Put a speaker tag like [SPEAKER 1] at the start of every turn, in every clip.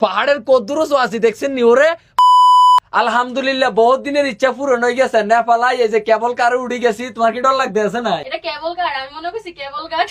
[SPEAKER 1] পাহাড়ের কদ্দুরও আছি দেখছেন নি ওরে। আলহামদুলিল্লাহ বহুত দিনের ইচ্ছা পূরণ হয়ে গেছে। নেপালাই এই যে কেবল কারে উড়ে গেছি, তোমার কি ডর লাগতেছে না?
[SPEAKER 2] এটা কেবল কার, আমি মনে করছি কেবল কার।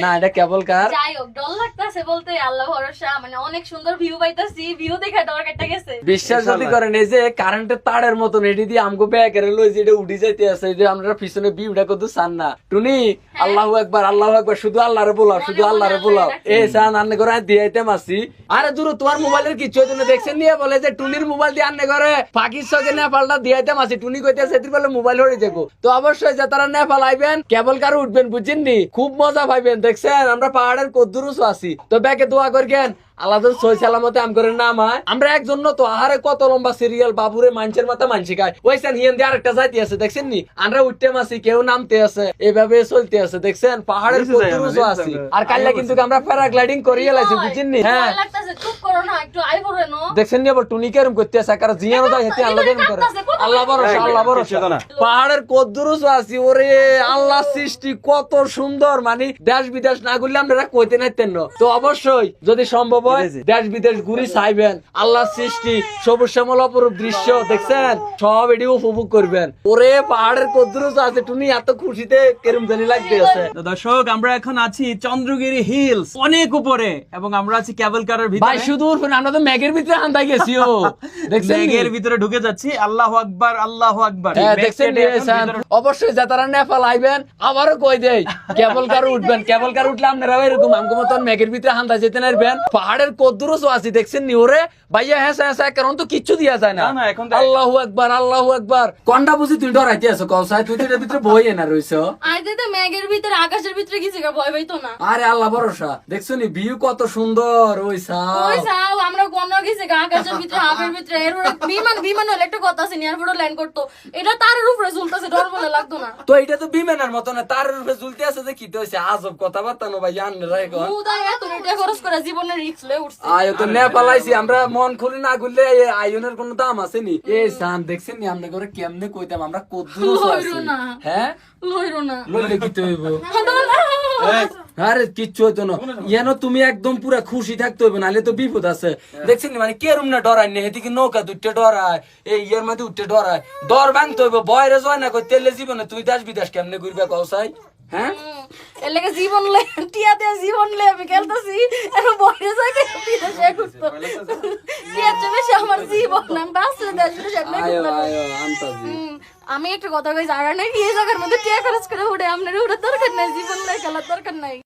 [SPEAKER 1] না এটা কেবল কার।
[SPEAKER 2] যাই হোক, ডর লাগতেছে বলতে আল্লাহ ভরসা, মানে অনেক সুন্দর ভিউ পাইতাছি, ভিউ দেখে ডর কেটে গেছে।
[SPEAKER 1] বিশ্বাস যদি করেন এই যে কারেন্টের তারের মতন এটি দিয়ে আমগো ব্যাগের লই যে এটা উড়ে যাইতে আছে, এই যে আমরা পিছনে ভিউটা কত চান না টুনি। আল্লাহু আকবার আল্লাহু আকবার, শুধু আল্লাহরে বলাও, শুধু আল্লাহরে বলাও। এই চান আন্নে করে দিয়াইতে মাসি। আরে দূর তোমার মোবাইলের কিছু জন্য দেখছেন নিয়ে বলে যে টুনির মোবাইল দিয়ে আন্নে করে পাকিস্তান নেপালটা দিয়াইতে মাসি। টুনি কইতেছে এটির বলে মোবাইল হয়ে যাবো। তো অবশ্যই যে তারা নেপাল আইবেন কেবল কার উঠবেন বুঝছেন নি, খুব মজা পাইবেন। দেখছেন আমরা পাহাড়ের কদ্দুরুস আছি। তো ব্যাকে দোয়া করবেন আল্লাহ সই সালামতে আম করে নামায়। আমরা একজন তো আহারে কত লম্বা সিরিয়াল বাবুরে মানুষের মাথা মানসি খায় ওইখান হিয়ান দিয়ে আরেকটা যাইতে আছে দেখছেন নি। আমরা উঠতে মাসি কেউ নামতে আছে, এইভাবে চলতে আছে দেখছেন পাহাড়ের কদ্দুরুস আছি। আর কাল্লা কিন্তু আমরা প্যারাগ্লাইডিং করিয়ে লাইছি বুঝছেন নি। হ্যাঁ
[SPEAKER 2] লাগতাছে, চুপ করো না একটু, আই পড়ে নো।
[SPEAKER 1] দেখছেন নি আবার টুনি কেরম করতে আছে, কারণ জিয়ানো যায় হেতে আল্লাহ কেরম করে। আল্লাহ ভরসা আল্লাহ ভরসা। পাহাড়ের কদ্দুরুস আছি ওরে, আল্লাহ সৃষ্টি কত সুন্দর, মানে দেশ বিদেশ না ঘুরলে আমরা কইতে নাইতেন না। তো অবশ্যই যদি সম্ভব হয় দেশ বিদেশ ঘুরি চাইবেন, আল্লাহ সৃষ্টি সবুজ শ্যামল অপরূপ দৃশ্য দেখছেন সব এটি উপভোগ করবেন। ওরে পাহাড়ের কদ্দুরুস আছে টুনি, এত খুশিতে কেরম জানি লাগতে আছে।
[SPEAKER 3] দর্শক আমরা এখন আছি চন্দ্রগিরি হিলস, অনেক উপরে, এবং আমরা আছি কেবল কারের
[SPEAKER 1] ভাই
[SPEAKER 3] ভিতরে।
[SPEAKER 1] শুধু আমরা তো ম্যাগের ভিতরে আন্দাই গেছি ও দেখছেন নি?
[SPEAKER 3] ব্যাগের ভিতরে ঢুকে যাচ্ছি। আল্লাহু আকবার আল্লাহু আকবার।
[SPEAKER 1] হ্যাঁ,
[SPEAKER 3] ব্যাগ
[SPEAKER 1] দেখছেন
[SPEAKER 3] কেটে এখন
[SPEAKER 1] নিয়েছেন।
[SPEAKER 3] ভিতরে-
[SPEAKER 1] অবশ্যই যারা নেপাল আইবেন আবারও কই দেই কেবল কার উঠবেন। কেবল কার উঠলে আপনারা এরকম আমগো মতন মেঘের ভিতরে হান্দা যেতে নারবেন। পাহাড়ের কদ্দুরুস আছে দেখছেন নি ওরে ভাইয়া। হ্যাঁ হ্যাঁ কারণ তো কিচ্ছু দিয়া যায় না।
[SPEAKER 3] না, এখন তো-
[SPEAKER 1] আল্লাহু আকবার আল্লাহু আকবার। কোনটা বুঝি তুই ডরাইতে আছো কলসায়? তুই তো এটার ভিতরে বইয়ে না রইছো।
[SPEAKER 2] আইতে তো মেঘের ভিতরে আকাশের ভিতরে গেছে, ভয় পাইতো না।
[SPEAKER 1] আরে আল্লাহ ভরসা। দেখছো নি ভিউ কত সুন্দর ওই সাও।
[SPEAKER 2] ওই যাও আমরা কোন গেছে আকাশের ভিতরে হাফের ভিতরে, এর বিমান হলে একটা কথা আছে, এয়ারপোর্টে ল্যান্ড করতো, এটা তারের উপরে ঝুলতেছে, ডর বলে লাগতো না।
[SPEAKER 1] তো এটা তো বিমানের মতো না, তার উপরে ঝুলতে আছে যে কি তো হইছে আজব কথাবার্তা নো ভাই আন্নেরা এখন।
[SPEAKER 2] মুদায় এত টাকা খরচ করে জীবনের রিস্ক লয়ে উঠছে।
[SPEAKER 1] আয়ো তো নেপাল আইছি আমরা, মন খুলে না ঘুরলে আয়নের কোনো দাম আছে নি? এই সান দেখছেন নি আমরা করে কেমনে কইতাম আমরা কদ্দুরুস আছি।
[SPEAKER 2] লইরো না।
[SPEAKER 1] হ্যাঁ
[SPEAKER 2] লইরো না।
[SPEAKER 1] লইলে কি হইব? আরে কিচ্ছু হইতো না। যেন তুমি একদম পুরা খুশি থাকতে হইব, নাহলে তো বিপদ আছে। দেখছেন নি মানে কেরম না ডরাই নি, হেদিকে নৌকা দুইটা ডরায়, এই ইয়ার মধ্যে উঠতে ডরায়। ডর ভাঙতে হইব, বয়রে জয় না কই তেলে জীবনে তুই দেশ বিদেশ কেমনে ঘুরবে কওসাই? হ্যাঁ
[SPEAKER 2] এর লাগে জীবন লে টিয়া দিয়ে জীবন লে আমি খেলতেছি, এখন বয়রে যায় বিদেশে ঘুরতো। টিয়া বেশি আমার জীবন, আমি বাঁচলে দেশ বিদেশে
[SPEAKER 1] আয়ো আয়ো আন্তাজি।
[SPEAKER 2] আমি একটা কথা কই, যারা নাকি এই জায়গার মধ্যে টিয়া খরচ করে উঠে, আপনার উঠার দরকার নাই, জীবন লাই খেলার দরকার নাই।